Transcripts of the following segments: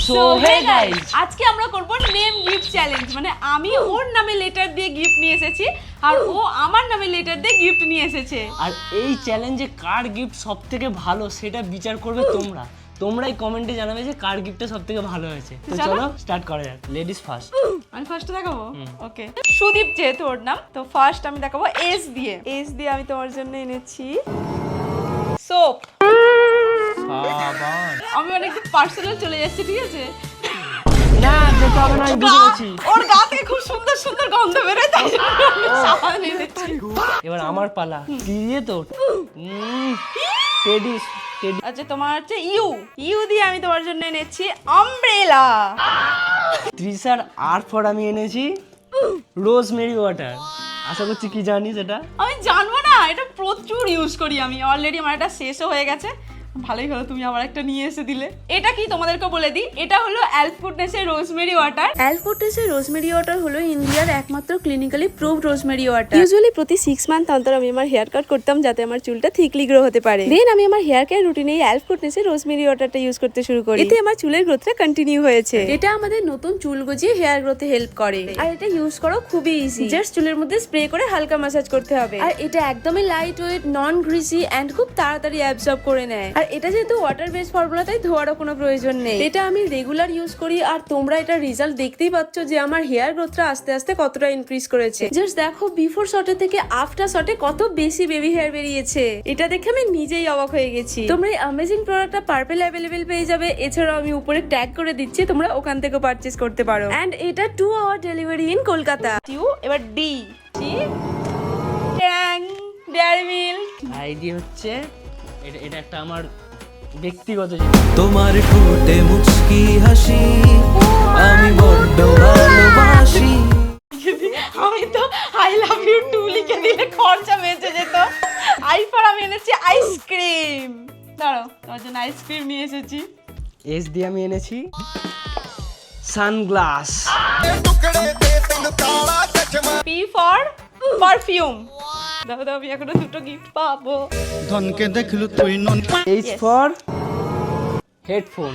So hey guys, আজকে আমরা করব নেম গিফট চ্যালেঞ্জ। মানে আমি ওর নামে লেটার দিয়ে গিফট নিয়ে এসেছি আর ও আমার নামে লেটার দিয়ে গিফট নিয়ে এসেছে। আর এই চ্যালেঞ্জে কার গিফট সবথেকে ভালো সেটা বিচার করবে তোমরা। তোমরাই কমেন্টে জানাবে যে কার গিফটটা সবথেকে ভালো হয়েছে। তো চলো স্টার্ট করা যাক। Ladies first. আমি ফার্স্ট দেখাবো। ওকে, সুদীপ যেহেতু ওর নাম, তো ফার্স্ট আমি দেখাবো এস দিয়ে। এস দিয়ে আমি তোমার জন্য এনেছি সোপ। সাবান। আমি অনেক পার্সোনাল চলে যাচ্ছি, ঠিক আছে? না যেতে হবে না, আমি বুঝে গেছি। ওর গা থেকে খুব সুন্দর সুন্দর গন্ধ বেরোয়, তাই জন্য আমি সাবান এনেছি। এবার আমার পালা। কি দিয়ে তো টেডি। আচ্ছা, তোমার হচ্ছে ইউ। ইউ দিয়ে আমি তোমার জন্য এনেছি আমব্রেলা। ত্রিশার আর ফর আমি এনেছি রোজমেরি ওয়াটার। আশা করছি কি জানিস এটা। আমি জানবো না, এটা প্রচুর ইউজ করি আমি। অলরেডি আমার এটা শেষও হয়ে গেছে। ভালোই হলো তুমি আবার একটা নিয়ে এসে দিলে। এটা কি তোমাদেরকে বলে দিই, এটা হলো অ্যালফুডনেসের রোজমেরি ওয়াটার। অ্যালফুডনেসের রোজমেরি ওয়াটার হলো ইন্ডিয়ার একমাত্র clinically proved rosemary water. Usually প্রতি 6 মান্থ অন্তর আমি আমার হেয়ার কাট করতাম যাতে আমার চুলটা থিকলি গ্রো হতে পারে। দেন আমি আমার হেয়ার কেয়ার রুটিনে এই অ্যালফুডনেসের রোজমেরি ওয়াটারটা ইউজ করতে শুরু করি। এতে আমার চুলের গ্রোথটা কন্টিনিউ হয়েছে। এটা আমাদের নতুন চুল গজিয়ে হেয়ার গ্রোথে হেল্প করে। আর এটা ইউজ করা খুবই ইজি। জাস্ট চুলের মধ্যে স্প্রে করে হালকা ম্যাসাজ করতে হবে। আর এটা একদমই light weight, non greasy and খুব তাড়াতাড়ি অ্যাবজর্ব করে নেয়। আর এটা যেহেতু ওয়াটার বেস ফর্মুলা, তাই ধোয়ারও কোনো প্রয়োজন নেই। এটা আমি রেগুলার ইউজ করি আর তোমরা এটা রেজাল্ট দেখতেই পাচ্ছ যে আমার হেয়ার গ্রোথটা আস্তে আস্তে কতটা ইনক্রিজ করেছে। জাস্ট দেখো বিফোর শটে থেকে আফটার শটে কত বেশি বেবি হেয়ার বেরিয়েছে। এটা দেখে আমি নিজেই অবাক হয়ে গেছি। তোমরা এই অ্যামেজিং প্রোডাক্টটা পার্পল অ্যাভেলেবেল পেয়ে যাবে। এছাড়াও আমি উপরে ট্যাগ করে দিচ্ছি, তোমরা ওখান থেকে পারচেজ করতে পারো। এন্ড এটা 2 আওয়ার ডেলিভারি ইন কলকাতা। টিউ। এবার ডি। টি ট্যাং ডেয়ারি মিল্ক। আই দিয়ে হচ্ছে এটা একটা আমার ব্যক্তিগত জিনিস। তোমার ঠোঁটে মুচকি হাসি আমি বড্ড ভালোবাসি। আমি তো আই লাভ ইউ টু লিখে দিলে খরচা বেঁচে যেত। আইফার আমি এনেছি আইসক্রিম। দাঁড়াও, তোমার জন্য আইসক্রিম নিয়ে এসেছি। এস দিয়ে আমি এনেছি সানগ্লাস। P for perfume. দাও দাও, আমি এখনো দুটো গিফট পাবো। ধনকে দেখলু তুই নন। H for headphone.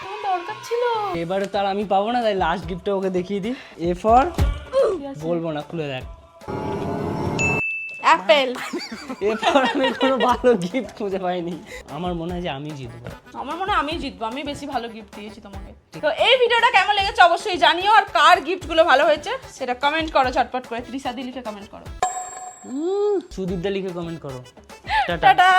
তোমার দরকার ছিল। এবারে তার আমি পাবো না, তাই লাস্ট গিফটটা ওকে দেখিয়ে দিই। এ ফর বলবো না, খুলে দেখ। অ্যাপেল। এরপর আমি কোনো ভালো গিফট খুঁজে পাইনি। আমার মনে হয় যে আমি জিতবো। আমার মনে হয় আমি জিতবো, আমি বেশি ভালো গিফট দিয়েছি তোমাকে। তো এই ভিডিওটা কেমন লেগেছে অবশ্যই জানিও, আর কার গিফটগুলো ভালো হয়েছে সেটা কমেন্ট করো ঝটপট করে। ত্রিশাদি লিখে কমেন্ট করো। সুদীপদা লিখে কমেন্ট করো। টাটা। টাটা।